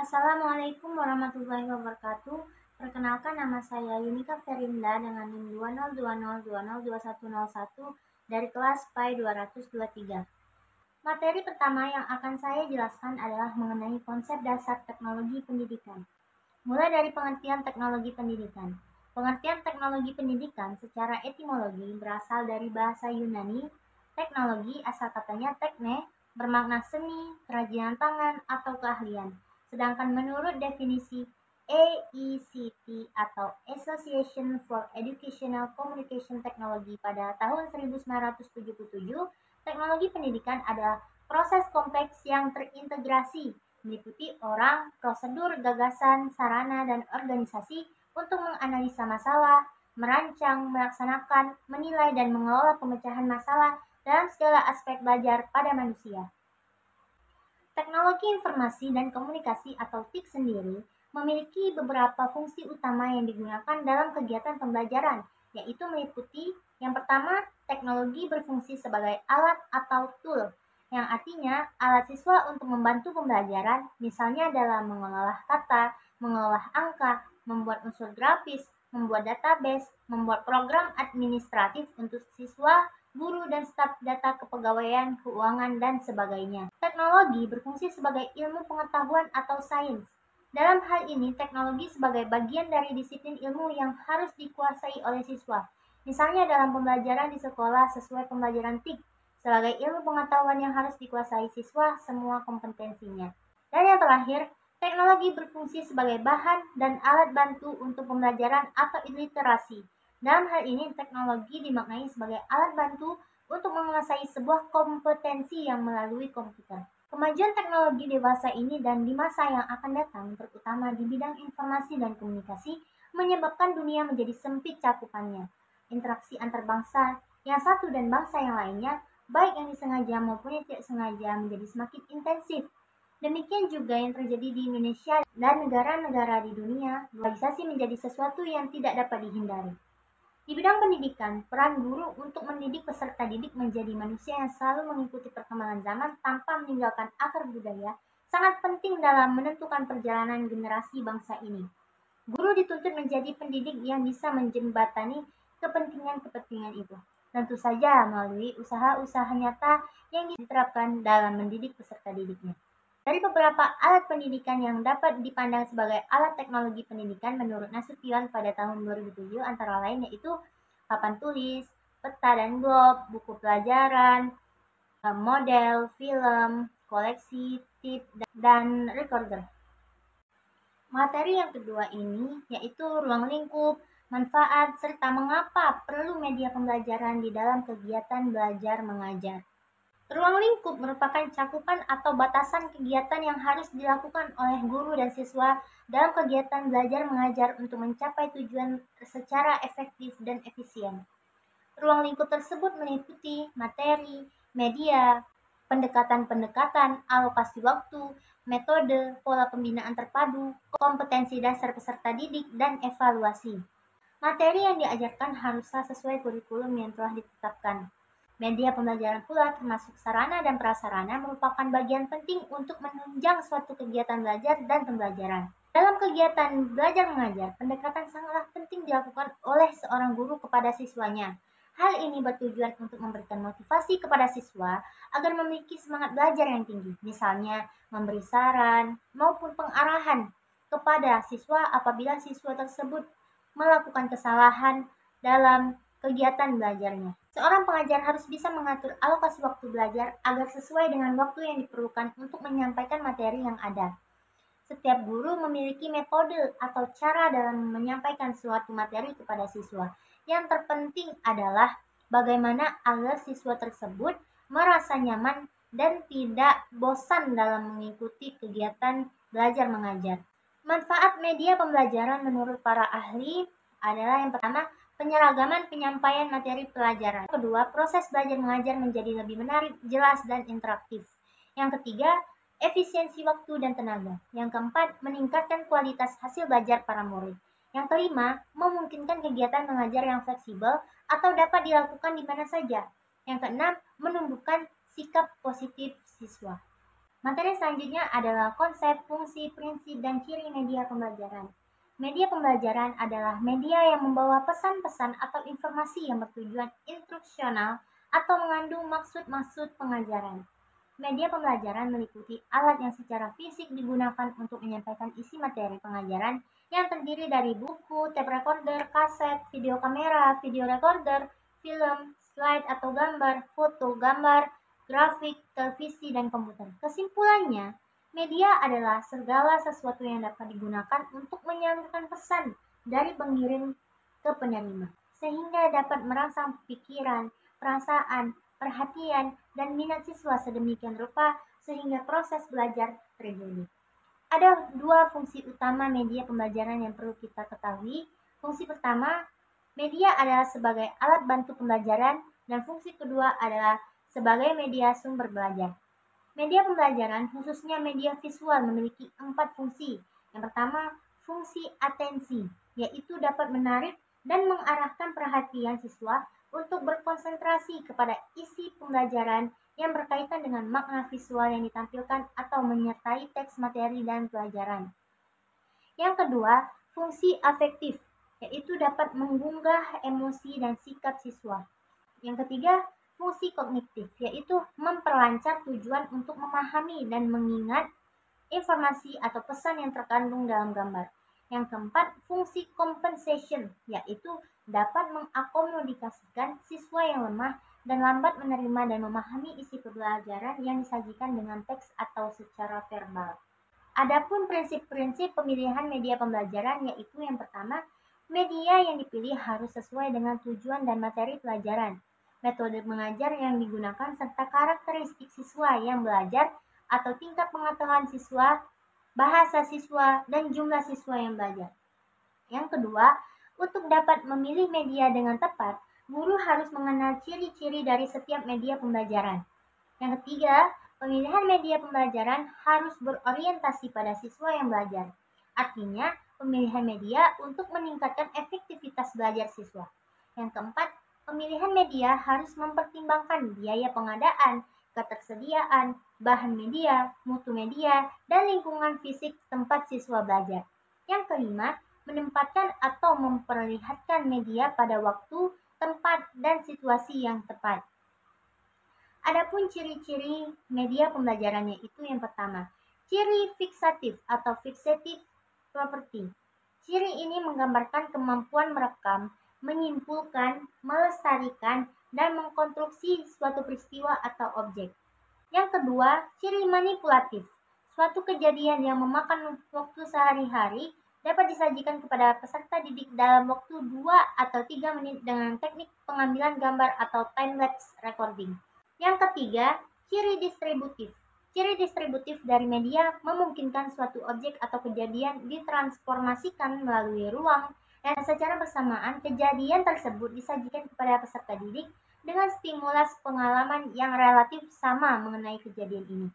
Assalamualaikum warahmatullahi wabarakatuh. Perkenalkan, nama saya Yunika Ferinda dengan NIM 2020202101 dari kelas PAI 223. Materi pertama yang akan saya jelaskan adalah mengenai konsep dasar teknologi pendidikan. Mulai dari pengertian teknologi pendidikan. Pengertian teknologi pendidikan secara etimologi berasal dari bahasa Yunani. Teknologi asal katanya tekne, bermakna seni, kerajinan tangan, atau keahlian. Sedangkan menurut definisi AECT atau Association for Educational Communication Technology pada tahun 1977, teknologi pendidikan adalah proses kompleks yang terintegrasi, meliputi orang, prosedur, gagasan, sarana, dan organisasi untuk menganalisa masalah, merancang, melaksanakan, menilai, dan mengelola pemecahan masalah dalam segala aspek belajar pada manusia. Teknologi informasi dan komunikasi atau TIK sendiri memiliki beberapa fungsi utama yang digunakan dalam kegiatan pembelajaran, yaitu meliputi yang pertama, teknologi berfungsi sebagai alat atau tool, yang artinya alat siswa untuk membantu pembelajaran, misalnya dalam mengolah kata, mengolah angka, membuat unsur grafis, membuat database, membuat program administratif untuk siswa, guru, dan staf data kepegawaian, keuangan, dan sebagainya. Teknologi berfungsi sebagai ilmu pengetahuan atau sains. Dalam hal ini, teknologi sebagai bagian dari disiplin ilmu yang harus dikuasai oleh siswa. Misalnya dalam pembelajaran di sekolah sesuai pembelajaran TIK, sebagai ilmu pengetahuan yang harus dikuasai siswa semua kompetensinya. Dan yang terakhir, teknologi berfungsi sebagai bahan dan alat bantu untuk pembelajaran atau literasi. Dalam hal ini, teknologi dimaknai sebagai alat bantu untuk menguasai sebuah kompetensi yang melalui komputer. Kemajuan teknologi dewasa ini dan di masa yang akan datang, terutama di bidang informasi dan komunikasi, menyebabkan dunia menjadi sempit cakupannya. Interaksi antar bangsa yang satu dan bangsa yang lainnya, baik yang disengaja maupun yang tidak sengaja, menjadi semakin intensif. Demikian juga yang terjadi di Indonesia dan negara-negara di dunia. Globalisasi menjadi sesuatu yang tidak dapat dihindari. Di bidang pendidikan, peran guru untuk mendidik peserta didik menjadi manusia yang selalu mengikuti perkembangan zaman tanpa meninggalkan akar budaya sangat penting dalam menentukan perjalanan generasi bangsa ini. Guru dituntut menjadi pendidik yang bisa menjembatani kepentingan-kepentingan itu. Tentu saja melalui usaha-usaha nyata yang diterapkan dalam mendidik peserta didiknya. Dari beberapa alat pendidikan yang dapat dipandang sebagai alat teknologi pendidikan menurut Nasution pada tahun 2007 antara lain yaitu papan tulis, peta dan globe, buku pelajaran, model, film, koleksi, tip, dan recorder. Materi yang kedua ini yaitu ruang lingkup, manfaat, serta mengapa perlu media pembelajaran di dalam kegiatan belajar mengajar. Ruang lingkup merupakan cakupan atau batasan kegiatan yang harus dilakukan oleh guru dan siswa dalam kegiatan belajar mengajar untuk mencapai tujuan secara efektif dan efisien. Ruang lingkup tersebut meliputi materi, media, pendekatan-pendekatan, alokasi waktu, metode, pola pembinaan terpadu, kompetensi dasar peserta didik, dan evaluasi. Materi yang diajarkan haruslah sesuai kurikulum yang telah ditetapkan. Media pembelajaran pula termasuk sarana dan prasarana merupakan bagian penting untuk menunjang suatu kegiatan belajar dan pembelajaran. Dalam kegiatan belajar mengajar, pendekatan sangatlah penting dilakukan oleh seorang guru kepada siswanya. Hal ini bertujuan untuk memberikan motivasi kepada siswa agar memiliki semangat belajar yang tinggi, misalnya memberi saran maupun pengarahan kepada siswa apabila siswa tersebut melakukan kesalahan dalam kegiatan belajarnya. Seorang pengajar harus bisa mengatur alokasi waktu belajar agar sesuai dengan waktu yang diperlukan untuk menyampaikan materi yang ada. Setiap guru memiliki metode atau cara dalam menyampaikan suatu materi kepada siswa. Yang terpenting adalah bagaimana agar siswa tersebut merasa nyaman dan tidak bosan dalam mengikuti kegiatan belajar mengajar. Manfaat media pembelajaran menurut para ahli adalah yang pertama, penyeragaman penyampaian materi pelajaran. Kedua, proses belajar mengajar menjadi lebih menarik, jelas, dan interaktif. Yang ketiga, efisiensi waktu dan tenaga. Yang keempat, meningkatkan kualitas hasil belajar para murid. Yang kelima, memungkinkan kegiatan mengajar yang fleksibel atau dapat dilakukan di mana saja. Yang keenam, menumbuhkan sikap positif siswa. Materi selanjutnya adalah konsep, fungsi, prinsip, dan ciri media pembelajaran. Media pembelajaran adalah media yang membawa pesan-pesan atau informasi yang bertujuan instruksional atau mengandung maksud-maksud pengajaran. Media pembelajaran meliputi alat yang secara fisik digunakan untuk menyampaikan isi materi pengajaran yang terdiri dari buku, tape recorder, kaset, video kamera, video recorder, film, slide atau gambar, foto, gambar, grafik, televisi, dan komputer. Kesimpulannya, media adalah segala sesuatu yang dapat digunakan untuk menyalurkan pesan dari pengirim ke penerima, sehingga dapat merangsang pikiran, perasaan, perhatian, dan minat siswa sedemikian rupa sehingga proses belajar terjadi. Ada dua fungsi utama media pembelajaran yang perlu kita ketahui. Fungsi pertama, media adalah sebagai alat bantu pembelajaran, dan fungsi kedua adalah sebagai media sumber belajar. Media pembelajaran, khususnya media visual, memiliki 4 fungsi. Yang pertama, fungsi atensi, yaitu dapat menarik dan mengarahkan perhatian siswa untuk berkonsentrasi kepada isi pembelajaran yang berkaitan dengan makna visual yang ditampilkan atau menyertai teks materi dan pelajaran. Yang kedua, fungsi afektif, yaitu dapat mengunggah emosi dan sikap siswa. Yang ketiga, fungsi kognitif, yaitu memperlancar tujuan untuk memahami dan mengingat informasi atau pesan yang terkandung dalam gambar. Yang keempat, fungsi compensation, yaitu dapat mengakomodasikan siswa yang lemah dan lambat menerima dan memahami isi pembelajaran yang disajikan dengan teks atau secara verbal. Adapun prinsip-prinsip pemilihan media pembelajaran, yaitu yang pertama, media yang dipilih harus sesuai dengan tujuan dan materi pelajaran, metode mengajar yang digunakan, serta karakteristik siswa yang belajar atau tingkat pengetahuan siswa, bahasa siswa, dan jumlah siswa yang belajar. Yang kedua, untuk dapat memilih media dengan tepat, guru harus mengenal ciri-ciri dari setiap media pembelajaran. Yang ketiga, pemilihan media pembelajaran harus berorientasi pada siswa yang belajar. Artinya, pemilihan media untuk meningkatkan efektivitas belajar siswa. Yang keempat, pemilihan media harus mempertimbangkan biaya pengadaan, ketersediaan, bahan media, mutu media, dan lingkungan fisik tempat siswa belajar. Yang kelima, menempatkan atau memperlihatkan media pada waktu, tempat, dan situasi yang tepat. Adapun ciri-ciri media pembelajarannya itu yang pertama, ciri fiksatif atau fixative property. Ciri ini menggambarkan kemampuan merekam, menyimpulkan, melestarikan, dan mengkonstruksi suatu peristiwa atau objek. Yang kedua, ciri manipulatif. Suatu kejadian yang memakan waktu sehari-hari dapat disajikan kepada peserta didik dalam waktu 2 atau 3 menit dengan teknik pengambilan gambar atau time-lapse recording. Yang ketiga, ciri distributif. Ciri distributif dari media memungkinkan suatu objek atau kejadian ditransformasikan melalui ruang, dan secara bersamaan kejadian tersebut disajikan kepada peserta didik dengan stimulus pengalaman yang relatif sama mengenai kejadian ini.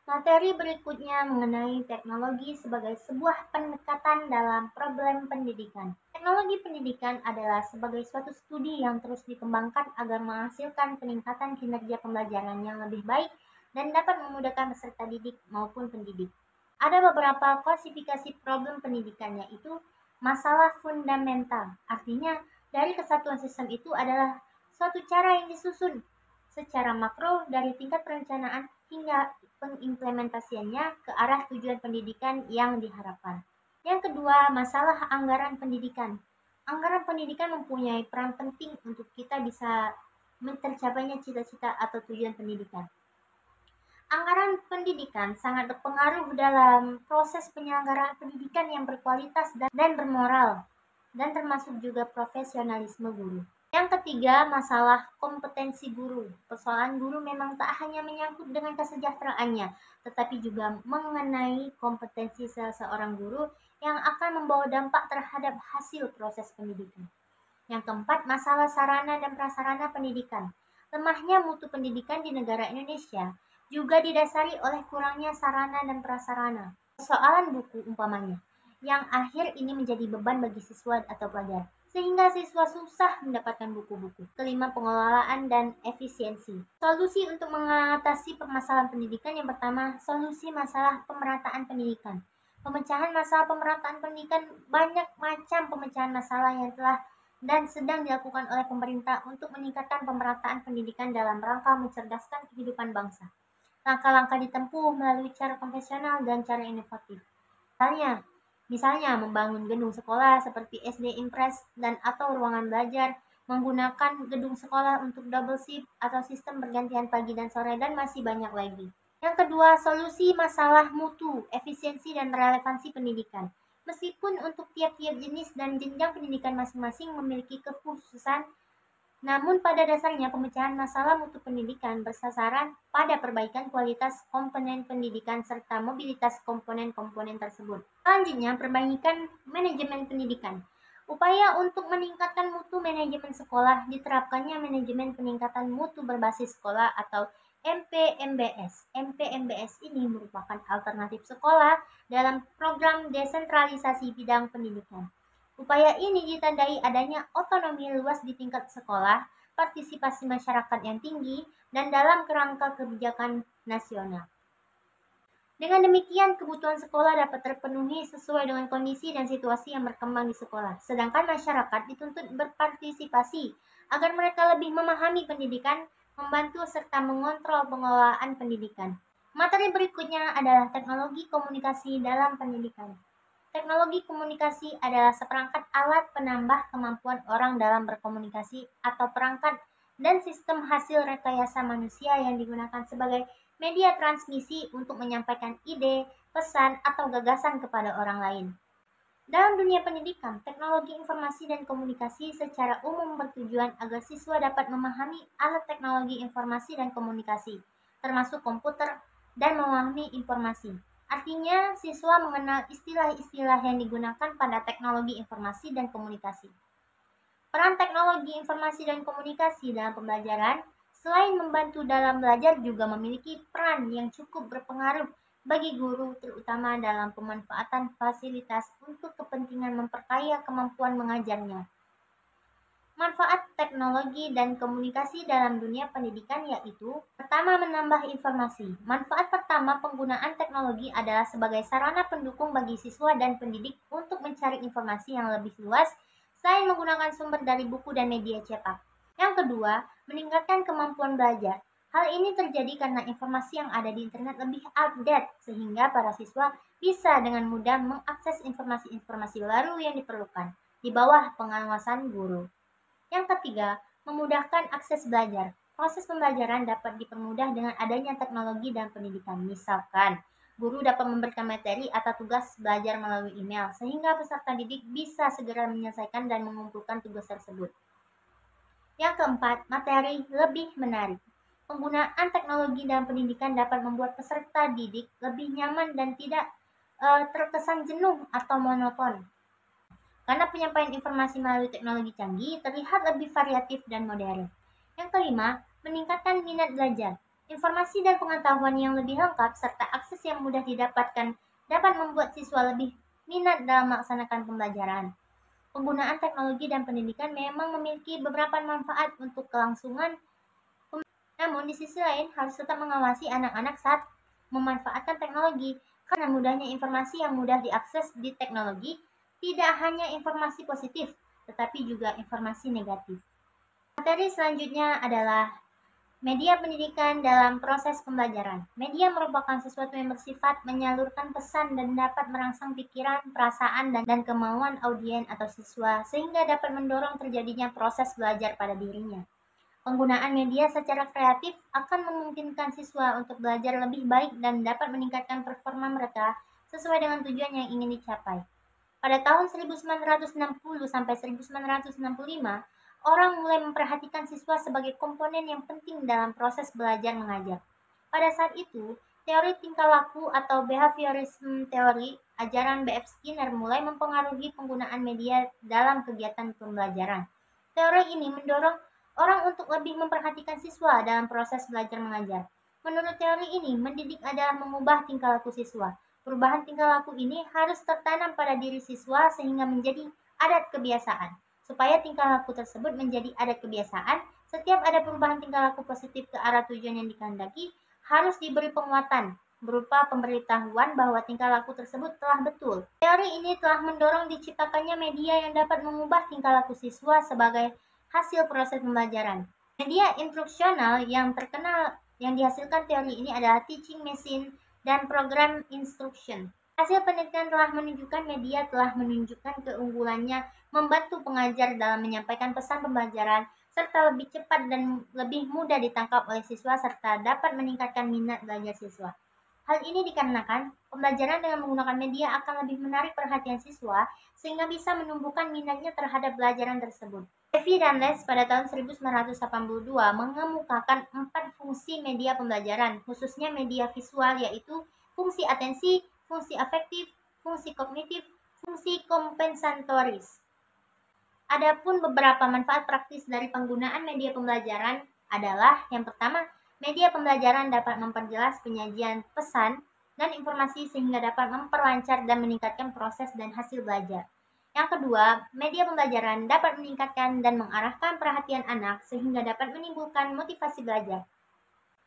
Materi berikutnya mengenai teknologi sebagai sebuah pendekatan dalam problem pendidikan. Teknologi pendidikan adalah sebagai suatu studi yang terus dikembangkan agar menghasilkan peningkatan kinerja pembelajaran yang lebih baik dan dapat memudahkan peserta didik maupun pendidik. Ada beberapa klasifikasi problem pendidikan, yaitu masalah fundamental. Artinya, dari kesatuan sistem itu adalah suatu cara yang disusun secara makro dari tingkat perencanaan hingga pengimplementasiannya ke arah tujuan pendidikan yang diharapkan. Yang kedua, masalah anggaran pendidikan. Anggaran pendidikan mempunyai peran penting untuk kita bisa tercapainya cita-cita atau tujuan pendidikan. Anggaran pendidikan sangat berpengaruh dalam proses penyelenggaraan pendidikan yang berkualitas dan bermoral, dan termasuk juga profesionalisme guru. Yang ketiga, masalah kompetensi guru. Persoalan guru memang tak hanya menyangkut dengan kesejahteraannya, tetapi juga mengenai kompetensi seseorang guru yang akan membawa dampak terhadap hasil proses pendidikan. Yang keempat, masalah sarana dan prasarana pendidikan. Lemahnya mutu pendidikan di negara Indonesia juga didasari oleh kurangnya sarana dan prasarana. Persoalan buku umpamanya, yang akhir ini menjadi beban bagi siswa atau pelajar. sehingga siswa susah mendapatkan buku-buku. Kelima, pengelolaan dan efisiensi. Solusi untuk mengatasi permasalahan pendidikan yang pertama, solusi masalah pemerataan pendidikan. Pemecahan masalah pemerataan pendidikan, banyak macam pemecahan masalah yang telah dan sedang dilakukan oleh pemerintah untuk meningkatkan pemerataan pendidikan dalam rangka mencerdaskan kehidupan bangsa. Langkah-langkah ditempuh melalui cara konvensional dan cara inovatif. Misalnya membangun gedung sekolah seperti SD Impres dan atau ruangan belajar, menggunakan gedung sekolah untuk double shift atau sistem bergantian pagi dan sore, dan masih banyak lagi. Yang kedua, solusi masalah mutu, efisiensi dan relevansi pendidikan. Meskipun untuk tiap-tiap jenis dan jenjang pendidikan masing-masing memiliki kekhususan, namun pada dasarnya pemecahan masalah mutu pendidikan bersasaran pada perbaikan kualitas komponen pendidikan serta mobilitas komponen-komponen tersebut. Selanjutnya, perbaikan manajemen pendidikan. Upaya untuk meningkatkan mutu manajemen sekolah diterapkannya manajemen peningkatan mutu berbasis sekolah atau MPMBS. MPMBS ini merupakan alternatif sekolah dalam program desentralisasi bidang pendidikan. Upaya ini ditandai adanya otonomi luas di tingkat sekolah, partisipasi masyarakat yang tinggi, dan dalam kerangka kebijakan nasional. Dengan demikian, kebutuhan sekolah dapat terpenuhi sesuai dengan kondisi dan situasi yang berkembang di sekolah. Sedangkan masyarakat dituntut berpartisipasi agar mereka lebih memahami pendidikan, membantu serta mengontrol pengelolaan pendidikan. Materi berikutnya adalah teknologi komunikasi dalam pendidikan. Teknologi komunikasi adalah seperangkat alat penambah kemampuan orang dalam berkomunikasi atau perangkat dan sistem hasil rekayasa manusia yang digunakan sebagai media transmisi untuk menyampaikan ide, pesan, atau gagasan kepada orang lain. Dalam dunia pendidikan, teknologi informasi dan komunikasi secara umum bertujuan agar siswa dapat memahami alat teknologi informasi dan komunikasi, termasuk komputer, dan memahami informasi. Artinya, siswa mengenal istilah-istilah yang digunakan pada teknologi informasi dan komunikasi. Peran teknologi informasi dan komunikasi dalam pembelajaran, selain membantu dalam belajar, juga memiliki peran yang cukup berpengaruh bagi guru, terutama dalam pemanfaatan fasilitas untuk kepentingan memperkaya kemampuan mengajarnya. Manfaat teknologi dan komunikasi dalam dunia pendidikan yaitu: pertama, menambah informasi. Manfaat pertama penggunaan teknologi adalah sebagai sarana pendukung bagi siswa dan pendidik untuk mencari informasi yang lebih luas selain menggunakan sumber dari buku dan media cetak. Yang kedua, meningkatkan kemampuan belajar. Hal ini terjadi karena informasi yang ada di internet lebih update sehingga para siswa bisa dengan mudah mengakses informasi-informasi baru yang diperlukan di bawah pengawasan guru. Yang ketiga, memudahkan akses belajar. Proses pembelajaran dapat dipermudah dengan adanya teknologi dan pendidikan. Misalkan, guru dapat memberikan materi atau tugas belajar melalui email, sehingga peserta didik bisa segera menyelesaikan dan mengumpulkan tugas tersebut. Yang keempat, materi lebih menarik. Penggunaan teknologi dalam pendidikan dapat membuat peserta didik lebih nyaman dan tidak terkesan jenuh atau monoton. Karena penyampaian informasi melalui teknologi canggih terlihat lebih variatif dan modern. Yang kelima, meningkatkan minat belajar. Informasi dan pengetahuan yang lebih lengkap serta akses yang mudah didapatkan dapat membuat siswa lebih minat dalam melaksanakan pembelajaran. Penggunaan teknologi dan pendidikan memang memiliki beberapa manfaat untuk kelangsungan, namun di sisi lain harus tetap mengawasi anak-anak saat memanfaatkan teknologi, karena mudahnya informasi yang mudah diakses di teknologi tidak hanya informasi positif, tetapi juga informasi negatif. Materi selanjutnya adalah media pendidikan dalam proses pembelajaran. Media merupakan sesuatu yang bersifat menyalurkan pesan dan dapat merangsang pikiran, perasaan, dan kemauan audien atau siswa, sehingga dapat mendorong terjadinya proses belajar pada dirinya. Penggunaan media secara kreatif akan memungkinkan siswa untuk belajar lebih baik dan dapat meningkatkan performa mereka sesuai dengan tujuan yang ingin dicapai. Pada tahun 1960 sampai 1965, orang mulai memperhatikan siswa sebagai komponen yang penting dalam proses belajar mengajar. Pada saat itu, teori tingkah laku atau behaviorism teori, ajaran B.F. Skinner mulai mempengaruhi penggunaan media dalam kegiatan pembelajaran. Teori ini mendorong orang untuk lebih memperhatikan siswa dalam proses belajar mengajar. Menurut teori ini, mendidik adalah mengubah tingkah laku siswa. Perubahan tingkah laku ini harus tertanam pada diri siswa sehingga menjadi adat kebiasaan. Supaya tingkah laku tersebut menjadi adat kebiasaan, setiap ada perubahan tingkah laku positif ke arah tujuan yang dikehendaki, harus diberi penguatan berupa pemberitahuan bahwa tingkah laku tersebut telah betul. Teori ini telah mendorong diciptakannya media yang dapat mengubah tingkah laku siswa sebagai hasil proses pembelajaran. Media instruksional yang terkenal yang dihasilkan teori ini adalah teaching machine dan program instruction. Hasil penelitian telah menunjukkan media telah menunjukkan keunggulannya membantu pengajar dalam menyampaikan pesan pembelajaran serta lebih cepat dan lebih mudah ditangkap oleh siswa serta dapat meningkatkan minat belajar siswa. Hal ini dikarenakan pembelajaran dengan menggunakan media akan lebih menarik perhatian siswa sehingga bisa menumbuhkan minatnya terhadap pelajaran tersebut. Levy dan Les pada tahun 1982 mengemukakan 4 fungsi media pembelajaran, khususnya media visual, yaitu fungsi atensi, fungsi afektif, fungsi kognitif, fungsi kompensatoris. Adapun beberapa manfaat praktis dari penggunaan media pembelajaran adalah yang pertama, media pembelajaran dapat memperjelas penyajian pesan dan informasi sehingga dapat memperlancar dan meningkatkan proses dan hasil belajar. Yang kedua, media pembelajaran dapat meningkatkan dan mengarahkan perhatian anak sehingga dapat menimbulkan motivasi belajar.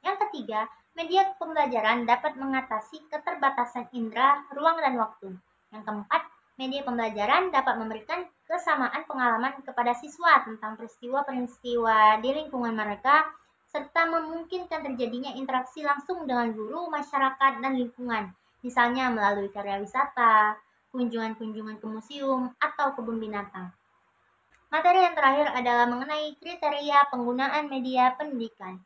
Yang ketiga, media pembelajaran dapat mengatasi keterbatasan indera, ruang, dan waktu. Yang keempat, media pembelajaran dapat memberikan kesamaan pengalaman kepada siswa tentang peristiwa-peristiwa di lingkungan mereka, serta memungkinkan terjadinya interaksi langsung dengan guru, masyarakat, dan lingkungan, misalnya melalui karya wisata, kunjungan-kunjungan ke museum, atau kebun binatang. Materi yang terakhir adalah mengenai kriteria penggunaan media pendidikan.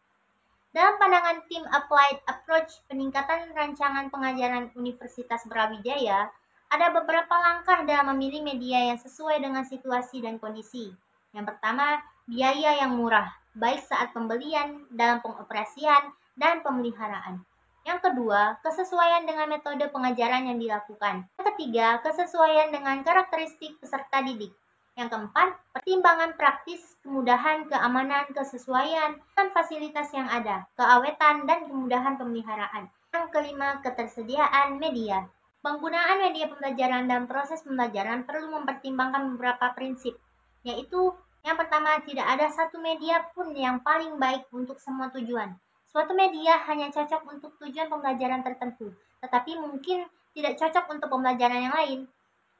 Dalam pandangan tim Applied Approach peningkatan rancangan pengajaran Universitas Brawijaya, ada beberapa langkah dalam memilih media yang sesuai dengan situasi dan kondisi. Yang pertama, biaya yang murah, baik saat pembelian, dalam pengoperasian, dan pemeliharaan. Yang kedua, kesesuaian dengan metode pengajaran yang dilakukan. Yang ketiga, kesesuaian dengan karakteristik peserta didik. Yang keempat, pertimbangan praktis, kemudahan, keamanan, kesesuaian, dan fasilitas yang ada, keawetan, dan kemudahan pemeliharaan. Yang kelima, ketersediaan media. Penggunaan media pembelajaran dan proses pembelajaran perlu mempertimbangkan beberapa prinsip, yaitu yang pertama, tidak ada satu media pun yang paling baik untuk semua tujuan. Suatu media hanya cocok untuk tujuan pembelajaran tertentu, tetapi mungkin tidak cocok untuk pembelajaran yang lain.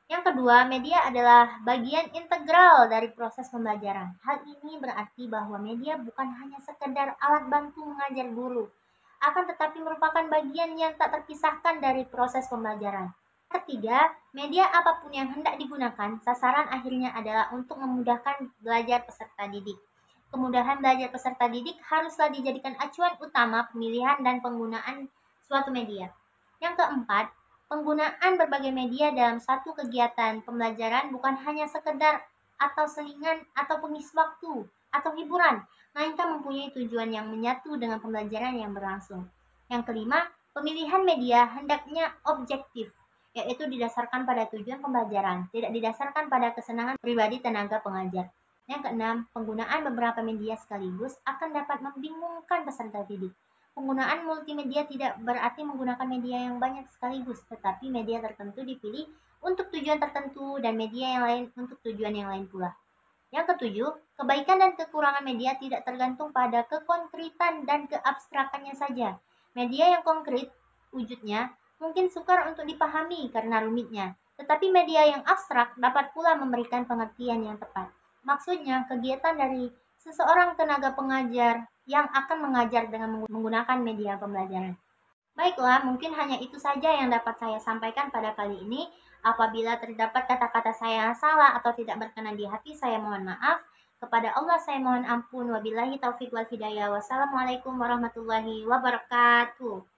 Yang kedua, media adalah bagian integral dari proses pembelajaran. Hal ini berarti bahwa media bukan hanya sekedar alat bantu mengajar guru, akan tetapi merupakan bagian yang tak terpisahkan dari proses pembelajaran. Ketiga, media apapun yang hendak digunakan, sasaran akhirnya adalah untuk memudahkan belajar peserta didik. Kemudahan belajar peserta didik haruslah dijadikan acuan utama pemilihan dan penggunaan suatu media. Yang keempat, penggunaan berbagai media dalam satu kegiatan pembelajaran bukan hanya sekedar atau selingan atau pengisi waktu atau hiburan, melainkan mempunyai tujuan yang menyatu dengan pembelajaran yang berlangsung. Yang kelima, pemilihan media hendaknya objektif, yaitu didasarkan pada tujuan pembelajaran, tidak didasarkan pada kesenangan pribadi tenaga pengajar. Yang keenam, penggunaan beberapa media sekaligus akan dapat membingungkan peserta didik. Penggunaan multimedia tidak berarti menggunakan media yang banyak sekaligus, tetapi media tertentu dipilih untuk tujuan tertentu dan media yang lain untuk tujuan yang lain pula. Yang ketujuh, kebaikan dan kekurangan media tidak tergantung pada kekonkretan dan keabstrakannya saja. Media yang konkret, wujudnya, mungkin sukar untuk dipahami karena rumitnya, tetapi media yang abstrak dapat pula memberikan pengertian yang tepat. Maksudnya, kegiatan dari seseorang tenaga pengajar yang akan mengajar dengan menggunakan media pembelajaran. Baiklah, mungkin hanya itu saja yang dapat saya sampaikan pada kali ini. Apabila terdapat kata-kata saya yang salah atau tidak berkenan di hati, saya mohon maaf. Kepada Allah saya mohon ampun. Wabillahi taufiq wal hidayah. Wassalamualaikum warahmatullahi wabarakatuh.